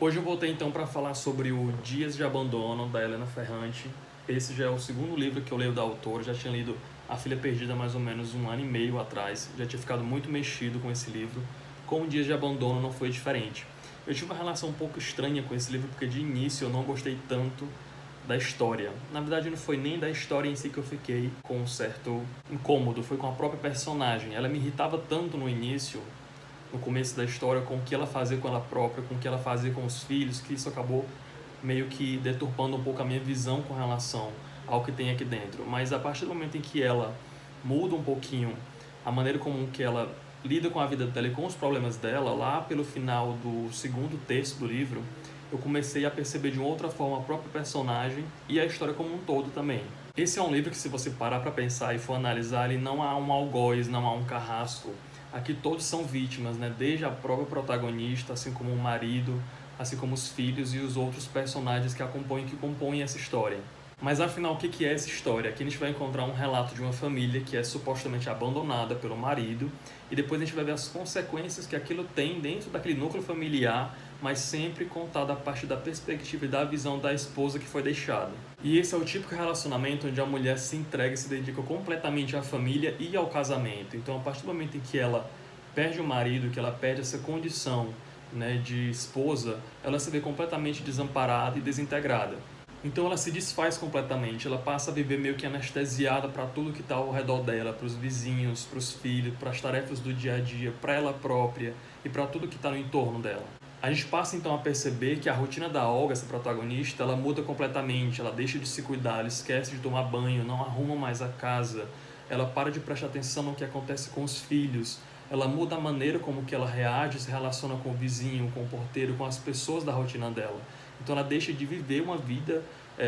Hoje eu voltei então para falar sobre o Dias de Abandono, da Helena Ferrante. Esse já é o segundo livro que eu leio da autora, já tinha lido A Filha Perdida há mais ou menos 1 ano e meio atrás, já tinha ficado muito mexido com esse livro. Com o Dias de Abandono não foi diferente. Eu tive uma relação um pouco estranha com esse livro porque de início eu não gostei tanto da história. Na verdade não foi nem da história em si que eu fiquei com um certo incômodo, foi com a própria personagem. Ela me irritava tanto no início, no começo da história, com o que ela fazia com ela própria, com o que ela fazia com os filhos, que isso acabou meio que deturpando um pouco a minha visão com relação ao que tem aqui dentro. Mas a partir do momento em que ela muda um pouquinho a maneira como que ela lida com a vida dela e com os problemas dela, lá pelo final do segundo terço do livro, eu comecei a perceber de uma outra forma a própria personagem e a história como um todo também. Esse é um livro que, se você parar para pensar e for analisar, ele não há um algoz, não há um carrasco. Aqui todos são vítimas, né? Desde a própria protagonista, assim como o marido, assim como os filhos e os outros personagens que compõem essa história. Mas afinal, o que é essa história? Aqui a gente vai encontrar um relato de uma família que é supostamente abandonada pelo marido, e depois a gente vai ver as consequências que aquilo tem dentro daquele núcleo familiar, mas sempre contada a partir da perspectiva e da visão da esposa que foi deixada. E esse é o típico relacionamento onde a mulher se entrega e se dedica completamente à família e ao casamento. Então, a partir do momento em que ela perde o marido, que ela perde essa condição, né, de esposa, ela se vê completamente desamparada e desintegrada. Então ela se desfaz completamente, ela passa a viver meio que anestesiada para tudo que está ao redor dela, para os vizinhos, para os filhos, para as tarefas do dia a dia, para ela própria e para tudo que está no entorno dela. A gente passa então a perceber que a rotina da Olga, essa protagonista, ela muda completamente, ela deixa de se cuidar, ela esquece de tomar banho, não arruma mais a casa, ela para de prestar atenção no que acontece com os filhos, ela muda a maneira como que ela reage, se relaciona com o vizinho, com o porteiro, com as pessoas da rotina dela. Então ela deixa de viver uma vida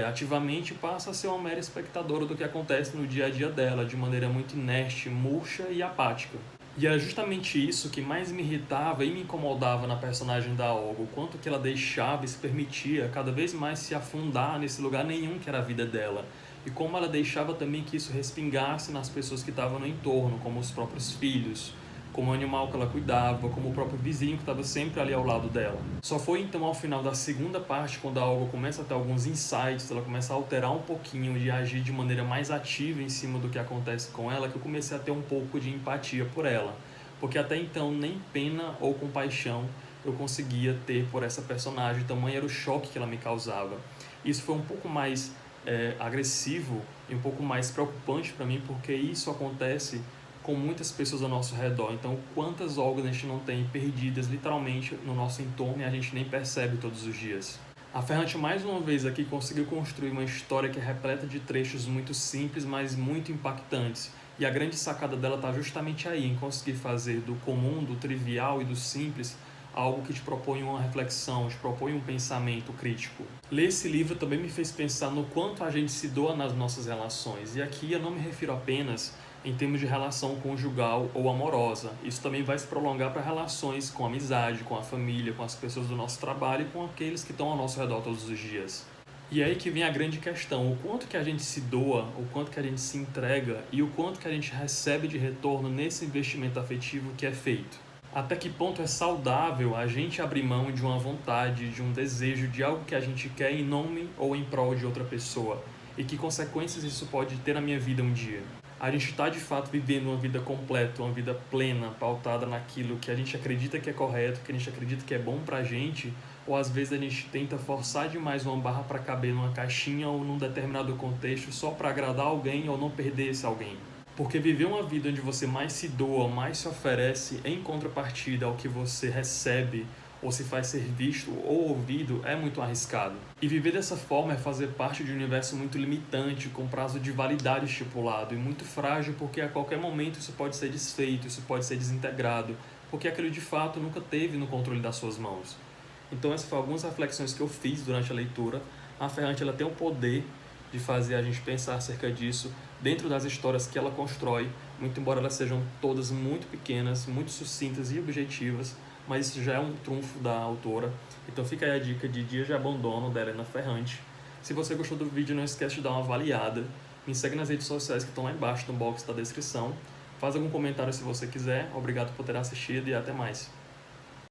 ativamente e passa a ser uma mera espectadora do que acontece no dia a dia dela, de maneira muito inerte, murcha e apática. E era justamente isso que mais me irritava e me incomodava na personagem da Olga, o quanto que ela deixava e se permitia cada vez mais se afundar nesse lugar nenhum que era a vida dela. E como ela deixava também que isso respingasse nas pessoas que estavam no entorno, como os próprios filhos, como o animal que ela cuidava, como o próprio vizinho que estava sempre ali ao lado dela. Só foi então ao final da segunda parte, quando a Olga começa a ter alguns insights, ela começa a alterar um pouquinho e agir de maneira mais ativa em cima do que acontece com ela, que eu comecei a ter um pouco de empatia por ela. Porque até então nem pena ou compaixão eu conseguia ter por essa personagem, tamanho era o choque que ela me causava. Isso foi um pouco mais agressivo e um pouco mais preocupante para mim, porque isso acontece com muitas pessoas ao nosso redor. Então, quantas Olgas a gente não tem perdidas literalmente no nosso entorno e a gente nem percebe todos os dias. A Ferrante mais uma vez aqui conseguiu construir uma história que é repleta de trechos muito simples, mas muito impactantes. E a grande sacada dela está justamente aí, em conseguir fazer do comum, do trivial e do simples algo que te propõe uma reflexão, te propõe um pensamento crítico. Ler esse livro também me fez pensar no quanto a gente se doa nas nossas relações. E aqui eu não me refiro apenas em termos de relação conjugal ou amorosa. Isso também vai se prolongar para relações com a amizade, com a família, com as pessoas do nosso trabalho e com aqueles que estão ao nosso redor todos os dias. E aí que vem a grande questão, o quanto que a gente se doa, o quanto que a gente se entrega e o quanto que a gente recebe de retorno nesse investimento afetivo que é feito. Até que ponto é saudável a gente abrir mão de uma vontade, de um desejo, de algo que a gente quer em nome ou em prol de outra pessoa? E que consequências isso pode ter na minha vida um dia? A gente está de fato vivendo uma vida completa, uma vida plena, pautada naquilo que a gente acredita que é correto, que a gente acredita que é bom pra gente, ou às vezes a gente tenta forçar demais uma barra para caber numa caixinha ou num determinado contexto só para agradar alguém ou não perder esse alguém. Porque viver uma vida onde você mais se doa, mais se oferece em contrapartida ao que você recebe ou se faz ser visto ou ouvido é muito arriscado. E viver dessa forma é fazer parte de um universo muito limitante, com prazo de validade estipulado e muito frágil, porque a qualquer momento isso pode ser desfeito, isso pode ser desintegrado, porque aquilo de fato nunca teve no controle das suas mãos. Então essas foram algumas reflexões que eu fiz durante a leitura. A Ferrante ela tem o poder de fazer a gente pensar acerca disso dentro das histórias que ela constrói, muito embora elas sejam todas muito pequenas, muito sucintas e objetivas, mas isso já é um trunfo da autora. Então fica aí a dica de Dias de Abandono, da Helena Ferrante. Se você gostou do vídeo, não esquece de dar uma avaliada. Me segue nas redes sociais que estão lá embaixo no box da descrição. Faz algum comentário se você quiser. Obrigado por ter assistido e até mais.